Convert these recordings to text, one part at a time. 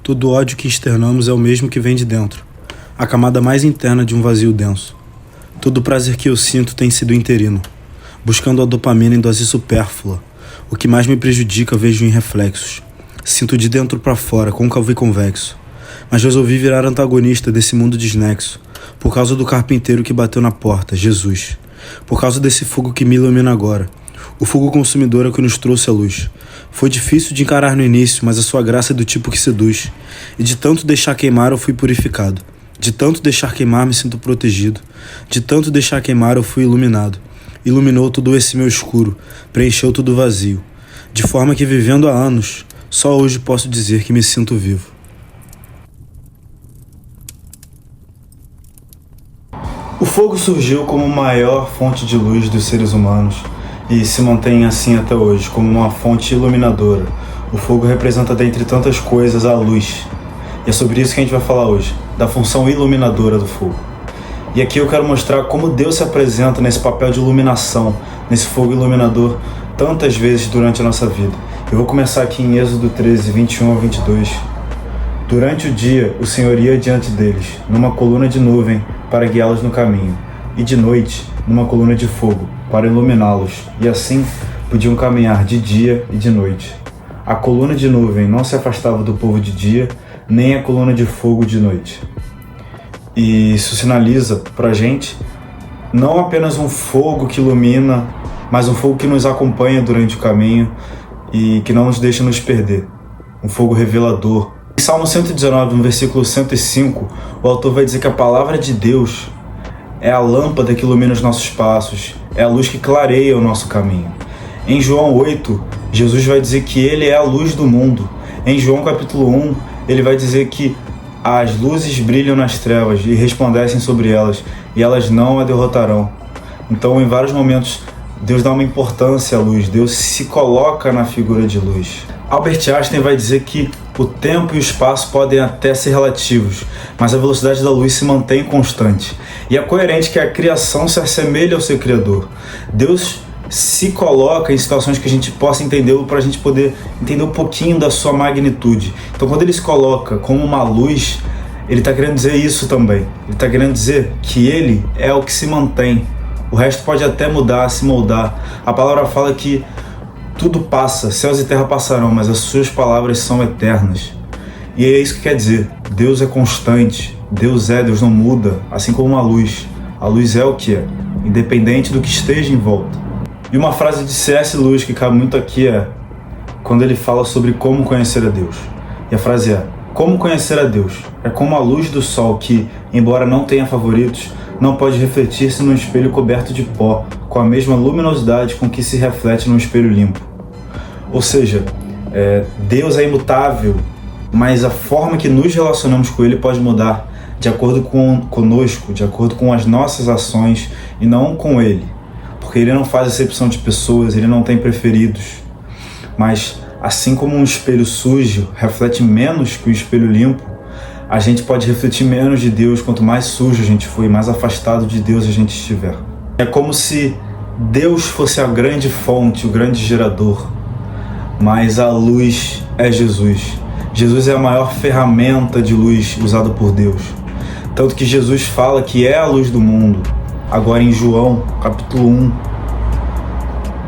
Todo ódio que externamos é o mesmo que vem de dentro, a camada mais interna de um vazio denso. Todo prazer que eu sinto tem sido interino, buscando a dopamina em dose supérflua. O que mais me prejudica vejo em reflexos. Sinto de dentro para fora, côncavo e convexo. Mas resolvi virar antagonista desse mundo desnexo, por causa do carpinteiro que bateu na porta, Jesus. Por causa desse fogo que me ilumina agora. O fogo consumidor é o que nos trouxe a luz. Foi difícil de encarar no início, mas a sua graça é do tipo que seduz. E de tanto deixar queimar eu fui purificado. De tanto deixar queimar me sinto protegido. De tanto deixar queimar eu fui iluminado. Iluminou todo esse meu escuro, preencheu tudo vazio. De forma que vivendo há anos, só hoje posso dizer que me sinto vivo. O fogo surgiu como a maior fonte de luz dos seres humanos e se mantém assim até hoje, como uma fonte iluminadora. O fogo representa, dentre tantas coisas, a luz. E é sobre isso que a gente vai falar hoje, da função iluminadora do fogo. E aqui eu quero mostrar como Deus se apresenta nesse papel de iluminação, nesse fogo iluminador, tantas vezes durante a nossa vida. Eu vou começar aqui em Êxodo 13, 21 a 22. Durante o dia, o Senhor ia diante deles, numa coluna de nuvem, para guiá-los no caminho, e de noite, numa coluna de fogo, para iluminá-los, e assim podiam caminhar de dia e de noite. A coluna de nuvem não se afastava do povo de dia, nem a coluna de fogo de noite. E isso sinaliza para a gente não apenas um fogo que ilumina, mas um fogo que nos acompanha durante o caminho e que não nos deixa nos perder. Um fogo revelador. Em Salmo 119, no versículo 105, o autor vai dizer que a palavra de Deus é a lâmpada que ilumina os nossos passos, é a luz que clareia o nosso caminho. Em João 8, Jesus vai dizer que ele é a luz do mundo. Em João capítulo 1, ele vai dizer que as luzes brilham nas trevas e resplandecem sobre elas, e elas não a derrotarão. Então, em vários momentos, Deus dá uma importância à luz, Deus se coloca na figura de luz. Albert Einstein vai dizer que o tempo e o espaço podem até ser relativos, mas a velocidade da luz se mantém constante. E é coerente que a criação se assemelhe ao seu Criador. Deus se coloca em situações que a gente possa entendê-lo para a gente poder entender um pouquinho da sua magnitude. Então, quando ele se coloca como uma luz, ele está querendo dizer isso também. Ele está querendo dizer que ele é o que se mantém. O resto pode até mudar, se moldar. A palavra fala que tudo passa, céus e terra passarão, mas as suas palavras são eternas. E é isso que quer dizer. Deus é constante. Deus não muda, assim como uma luz. A luz é o que é, independente do que esteja em volta. E uma frase de C.S. Lewis que cabe muito aqui é quando ele fala sobre como conhecer a Deus. E a frase é: como conhecer a Deus? É como a luz do sol que, embora não tenha favoritos, não pode refletir-se num espelho coberto de pó, com a mesma luminosidade com que se reflete num espelho limpo. Ou seja, Deus é imutável, mas a forma que nos relacionamos com Ele pode mudar de acordo conosco, de acordo com as nossas ações e não com Ele. Porque Ele não faz acepção de pessoas, Ele não tem preferidos. Mas assim como um espelho sujo reflete menos que um espelho limpo, a gente pode refletir menos de Deus quanto mais sujo a gente for e mais afastado de Deus a gente estiver. É como se Deus fosse a grande fonte, o grande gerador, mas a luz é Jesus. Jesus é a maior ferramenta de luz usada por Deus. Tanto que Jesus fala que é a luz do mundo. Agora em João, capítulo 1,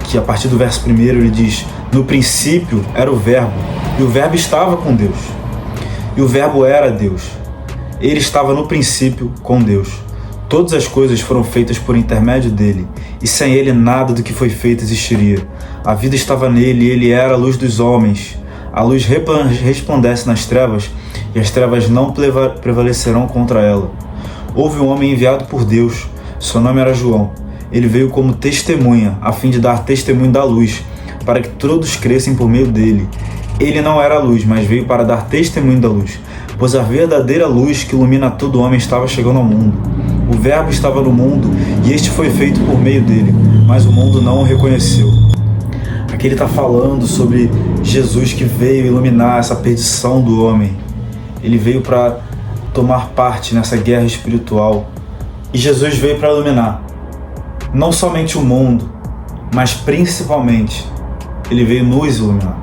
que a partir do verso 1 ele diz: no princípio era o Verbo, e o Verbo estava com Deus. E o Verbo era Deus. Ele estava no princípio com Deus. Todas as coisas foram feitas por intermédio dele, e sem ele nada do que foi feito existiria. A vida estava nele, e ele era a luz dos homens. A luz resplandece nas trevas, e as trevas não prevalecerão contra ela. Houve um homem enviado por Deus, seu nome era João. Ele veio como testemunha, a fim de dar testemunho da luz, para que todos crescem por meio dele. Ele não era a luz, mas veio para dar testemunho da luz, pois a verdadeira luz que ilumina todo homem estava chegando ao mundo. O Verbo estava no mundo, e este foi feito por meio dele, mas o mundo não o reconheceu. Aqui ele está falando sobre Jesus que veio iluminar essa perdição do homem. Ele veio para tomar parte nessa guerra espiritual. E Jesus veio para iluminar não somente o mundo, mas principalmente ele veio nos iluminar.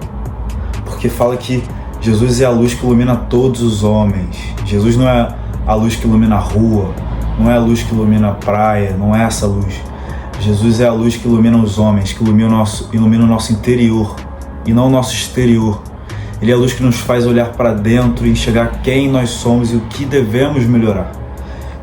Porque fala que Jesus é a luz que ilumina todos os homens. Jesus não é a luz que ilumina a rua, não é a luz que ilumina a praia, não é essa luz. Jesus é a luz que ilumina os homens, que ilumina o nosso interior e não o nosso exterior. Ele é a luz que nos faz olhar para dentro e enxergar quem nós somos e o que devemos melhorar.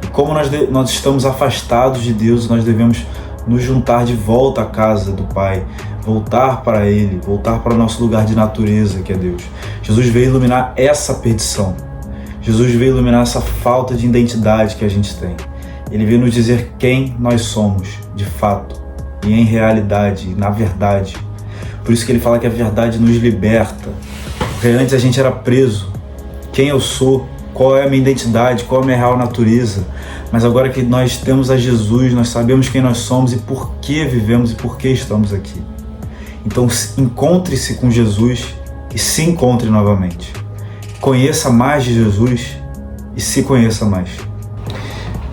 E como nós estamos afastados de Deus, nós devemos nos juntar de volta à casa do Pai, voltar para Ele, voltar para o nosso lugar de natureza, que é Deus. Jesus veio iluminar essa perdição. Jesus veio iluminar essa falta de identidade que a gente tem. Ele veio nos dizer quem nós somos, de fato, e em realidade, e na verdade. Por isso que ele fala que a verdade nos liberta. Porque antes a gente era preso. Quem eu sou, qual é a minha identidade, qual é a minha real natureza. Mas agora que nós temos a Jesus, nós sabemos quem nós somos e por que vivemos e por que estamos aqui. Então encontre-se com Jesus e se encontre novamente. Conheça mais de Jesus e se conheça mais.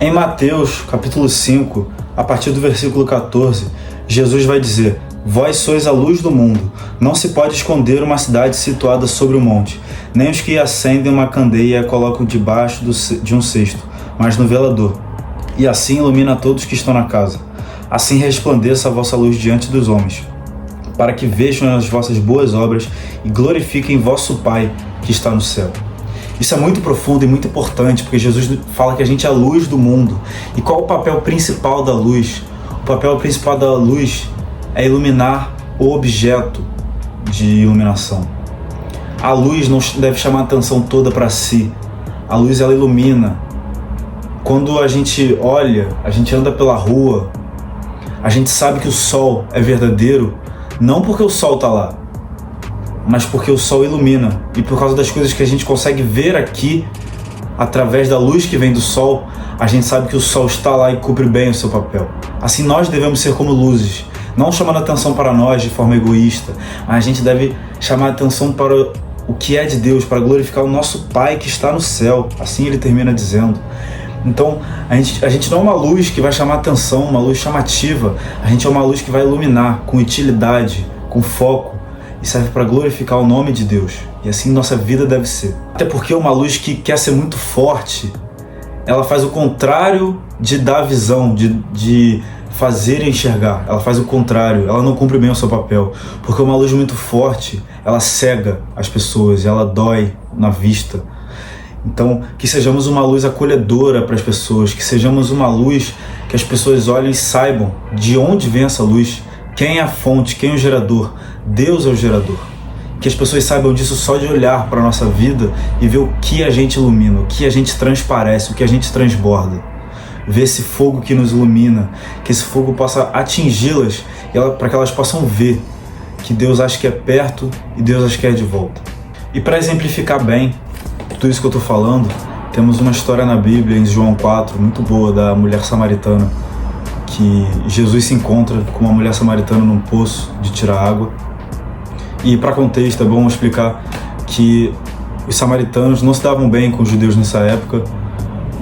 Em Mateus, capítulo 5, a partir do versículo 14, Jesus vai dizer: Vós sois a luz do mundo. Não se pode esconder uma cidade situada sobre o monte, nem os que acendem uma candeia e a colocam debaixo de um cesto, mas no velador, e assim ilumina todos que estão na casa. Assim resplandeça a vossa luz diante dos homens, para que vejam as vossas boas obras e glorifiquem vosso Pai que está no céu. Isso é muito profundo e muito importante, porque Jesus fala que a gente é a luz do mundo. E qual o papel principal da luz? O papel principal da luz é iluminar o objeto de iluminação. A luz não deve chamar a atenção toda para si. A luz, ela ilumina. Quando a gente olha, a gente anda pela rua, a gente sabe que o sol é verdadeiro, não porque o sol está lá, mas porque o sol ilumina. E por causa das coisas que a gente consegue ver aqui, através da luz que vem do sol, a gente sabe que o sol está lá e cumpre bem o seu papel. Assim nós devemos ser como luzes, não chamando atenção para nós de forma egoísta, mas a gente deve chamar atenção para o que é de Deus, para glorificar o nosso Pai que está no céu. Assim ele termina dizendo. Então, a gente não é uma luz que vai chamar atenção, uma luz chamativa. A gente é uma luz que vai iluminar com utilidade, com foco, e serve para glorificar o nome de Deus. E assim nossa vida deve ser. Até porque uma luz que quer ser muito forte, ela faz o contrário de dar visão, de fazer enxergar. Ela faz o contrário, ela não cumpre bem o seu papel. Porque uma luz muito forte, ela cega as pessoas, ela dói na vista. Então, que sejamos uma luz acolhedora para as pessoas, que sejamos uma luz que as pessoas olhem e saibam de onde vem essa luz, quem é a fonte, quem é o gerador. Deus é o gerador. Que as pessoas saibam disso só de olhar para a nossa vida e ver o que a gente ilumina, o que a gente transparece, o que a gente transborda. Ver esse fogo que nos ilumina, que esse fogo possa atingi-las para que elas possam ver que Deus acha que é perto e Deus acha que é de volta. E para exemplificar bem tudo isso que eu estou falando, temos uma história na Bíblia, em João 4, muito boa, da mulher samaritana, que Jesus se encontra com uma mulher samaritana num poço de tirar água. E para contexto é bom explicar que os samaritanos não se davam bem com os judeus nessa época.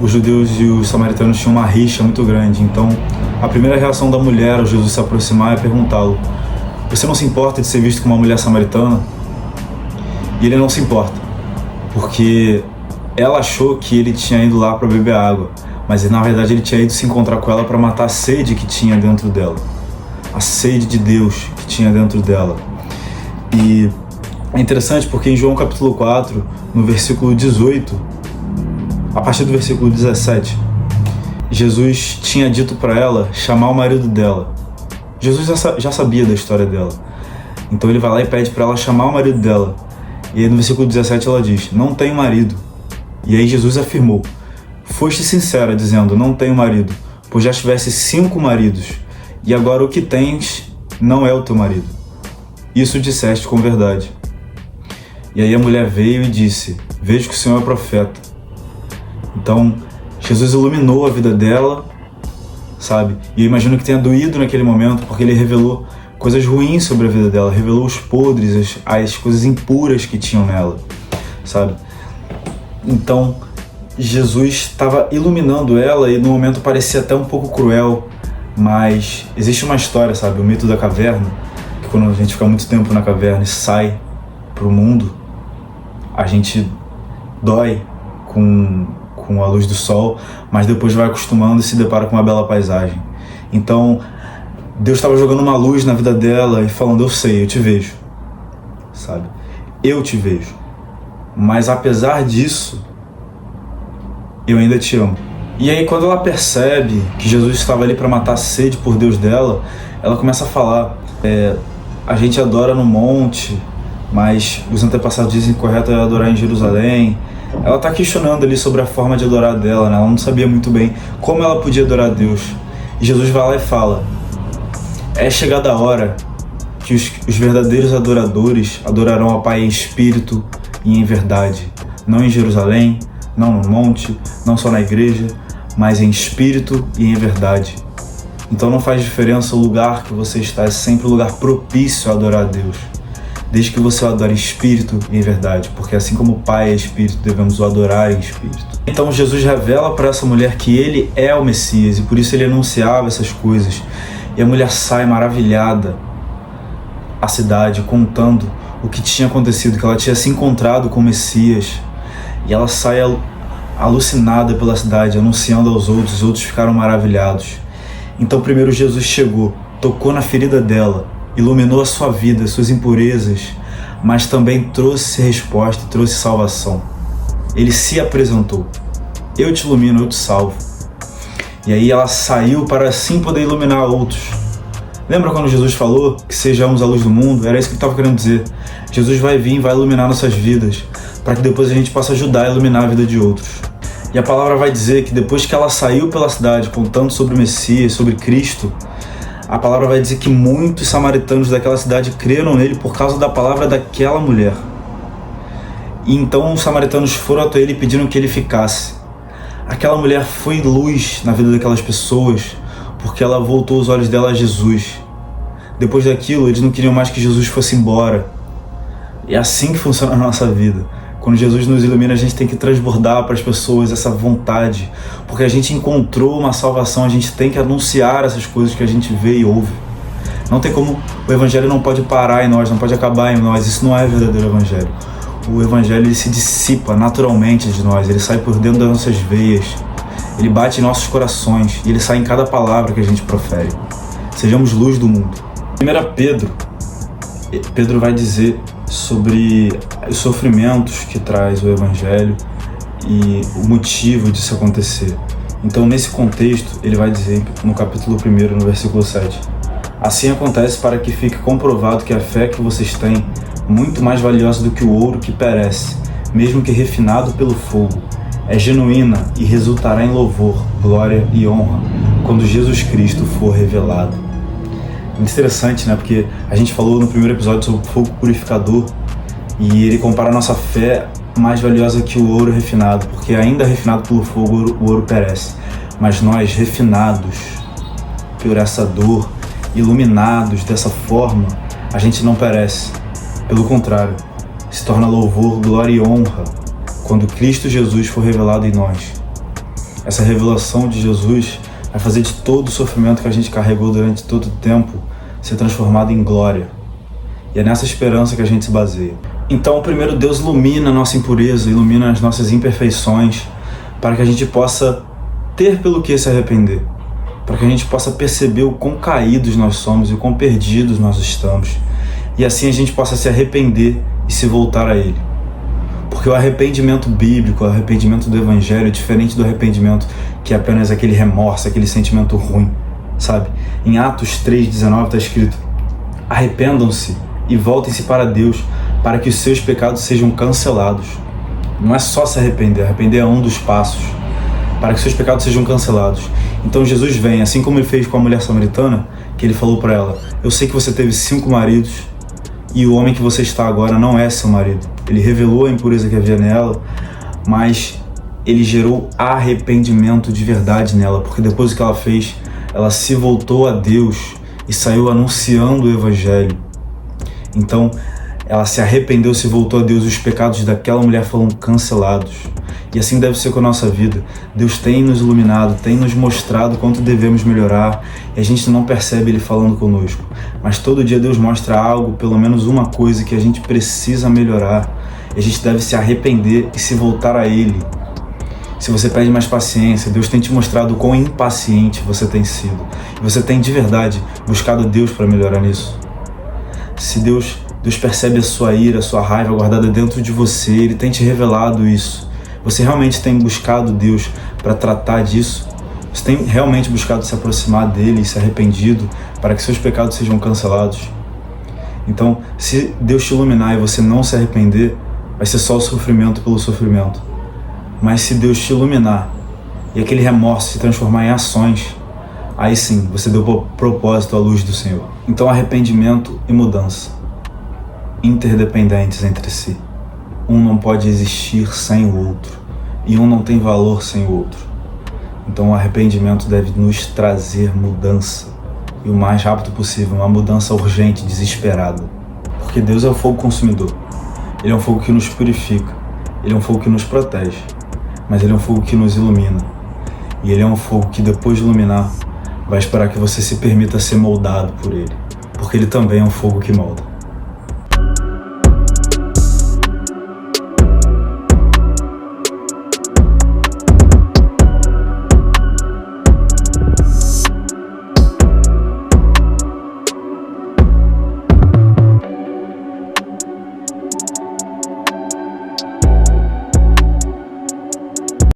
Os judeus e os samaritanos tinham uma rixa muito grande. Então a primeira reação da mulher ao Jesus se aproximar é perguntá-lo: você não se importa de ser visto como uma mulher samaritana? E ele não se importa, porque ela achou que ele tinha ido lá para beber água, mas na verdade ele tinha ido se encontrar com ela para matar a sede que tinha dentro dela, a sede de Deus que tinha dentro dela. E é interessante porque em João capítulo 4, no versículo 18, a partir do versículo 17, Jesus tinha dito para ela chamar o marido dela. Jesus já sabia da história dela, então ele vai lá e pede para ela chamar o marido dela. E aí no versículo 17 ela diz: não tenho marido. E aí Jesus afirmou: foste sincera, dizendo, não tenho marido, pois já tivesse 5 maridos, e agora o que tens não é o teu marido. Isso disseste com verdade. E aí a mulher veio e disse: vejo que o Senhor é profeta. Então Jesus iluminou a vida dela, sabe? E eu imagino que tenha doído naquele momento, porque ele revelou coisas ruins sobre a vida dela, revelou os podres, as coisas impuras que tinham nela, sabe? Então Jesus estava iluminando ela e no momento parecia até um pouco cruel, mas existe uma história, sabe? O mito da caverna, que quando a gente fica muito tempo na caverna e sai para o mundo, A gente dói com a luz do sol, mas depois vai acostumando e se depara com uma bela paisagem. Então, Deus estava jogando uma luz na vida dela e falando: eu sei, eu te vejo, sabe? Eu te vejo. Mas apesar disso, eu ainda te amo. E aí, quando ela percebe que Jesus estava ali para matar a sede por Deus dela, ela começa a falar: a gente adora no monte, mas os antepassados dizem que o correto é adorar em Jerusalém. Ela está questionando ali sobre a forma de adorar dela, né? Ela não sabia muito bem como ela podia adorar a Deus. E Jesus vai lá e fala: é chegada a hora que os verdadeiros adoradores adorarão ao Pai em espírito e em verdade. Não em Jerusalém, não no monte, não só na igreja, mas em espírito e em verdade. Então não faz diferença o lugar que você está, é sempre um lugar propício a adorar a Deus, desde que você o adore em espírito e em verdade, porque assim como o Pai é espírito, devemos o adorar em espírito. Então Jesus revela para essa mulher que ele é o Messias, e por isso ele anunciava essas coisas. E a mulher sai maravilhada à cidade, contando o que tinha acontecido, que ela tinha se encontrado com o Messias, e ela sai alucinada pela cidade, anunciando aos outros. Os outros ficaram maravilhados. Então primeiro Jesus chegou, tocou na ferida dela, iluminou a sua vida, suas impurezas, mas também trouxe resposta, trouxe salvação. Ele se apresentou: eu te ilumino, eu te salvo. E aí ela saiu para assim poder iluminar outros. Lembra quando Jesus falou que sejamos a luz do mundo? Era isso que ele estava querendo dizer. Jesus vai vir e vai iluminar nossas vidas, para que depois a gente possa ajudar a iluminar a vida de outros. E a palavra vai dizer que depois que ela saiu pela cidade contando sobre o Messias, sobre Cristo, a palavra vai dizer que muitos samaritanos daquela cidade creram nele por causa da palavra daquela mulher. E então os samaritanos foram até ele e pediram que ele ficasse. Aquela mulher foi luz na vida daquelas pessoas, porque ela voltou os olhos dela a Jesus. Depois daquilo, eles não queriam mais que Jesus fosse embora. E é assim que funciona a nossa vida. Quando Jesus nos ilumina, a gente tem que transbordar para as pessoas essa vontade, porque a gente encontrou uma salvação, a gente tem que anunciar essas coisas que a gente vê e ouve. Não tem como, o Evangelho não pode parar em nós, não pode acabar em nós. Isso não é verdadeiro Evangelho. O Evangelho ele se dissipa naturalmente de nós, ele sai por dentro das nossas veias, ele bate em nossos corações e ele sai em cada palavra que a gente profere. Sejamos luz do mundo. 1 Pedro vai dizer sobre os sofrimentos que traz o Evangelho e o motivo disso acontecer. Então, nesse contexto, ele vai dizer no capítulo 1, no versículo 7: assim acontece para que fique comprovado que a fé que vocês têm, muito mais valiosa do que o ouro que perece, mesmo que refinado pelo fogo, é genuína e resultará em louvor, glória e honra quando Jesus Cristo for revelado. Muito interessante, né? Porque a gente falou no primeiro episódio sobre o fogo purificador e ele compara a nossa fé mais valiosa que o ouro refinado, porque ainda refinado pelo fogo o ouro perece, mas nós refinados por essa dor, iluminados dessa forma, a gente não perece. Pelo contrário, se torna louvor, glória e honra quando Cristo Jesus for revelado em nós. Essa revelação de Jesus vai fazer de todo o sofrimento que a gente carregou durante todo o tempo ser transformado em glória. E é nessa esperança que a gente se baseia. Então, primeiro, Deus ilumina a nossa impureza, ilumina as nossas imperfeições, para que a gente possa ter pelo que se arrepender, para que a gente possa perceber o quão caídos nós somos e o quão perdidos nós estamos. E assim a gente possa se arrepender e se voltar a Ele. Porque o arrependimento bíblico, o arrependimento do Evangelho é diferente do arrependimento que é apenas aquele remorso, aquele sentimento ruim, sabe? Em Atos 3,19 está escrito: arrependam-se e voltem-se para Deus, para que os seus pecados sejam cancelados. Não é só se arrepender, arrepender é um dos passos, para que seus pecados sejam cancelados. Então Jesus vem, assim como ele fez com a mulher samaritana, que ele falou para ela: eu sei que você teve 5 maridos, e o homem que você está agora não é seu marido. Ele revelou a impureza que havia nela, mas ele gerou arrependimento de verdade nela, porque depois do que ela fez, ela se voltou a Deus e saiu anunciando o Evangelho. Então, ela se arrependeu, se voltou a Deus, e os pecados daquela mulher foram cancelados. E assim deve ser com a nossa vida. Deus tem nos iluminado, tem nos mostrado quanto devemos melhorar, e a gente não percebe Ele falando conosco. Mas todo dia Deus mostra algo, pelo menos uma coisa que a gente precisa melhorar. E a gente deve se arrepender e se voltar a Ele. Se você pede mais paciência, Deus tem te mostrado o quão impaciente você tem sido. E você tem de verdade buscado Deus para melhorar nisso. Se Deus percebe a sua ira, a sua raiva guardada dentro de você, Ele tem te revelado isso. Você realmente tem buscado Deus para tratar disso? Você tem realmente buscado se aproximar dEle e se arrependido para que seus pecados sejam cancelados? Então, se Deus te iluminar e você não se arrepender, vai ser só o sofrimento pelo sofrimento. Mas se Deus te iluminar e aquele remorso se transformar em ações, aí sim, você deu propósito à luz do Senhor. Então, arrependimento e mudança, interdependentes entre si. Um não pode existir sem o outro, e um não tem valor sem o outro. Então, o arrependimento deve nos trazer mudança, e o mais rápido possível, uma mudança urgente, desesperada. Porque Deus é o fogo consumidor. Ele é um fogo que nos purifica, Ele é um fogo que nos protege, mas Ele é um fogo que nos ilumina. E Ele é um fogo que, depois de iluminar, vai esperar que você se permita ser moldado por Ele, porque Ele também é um fogo que molda.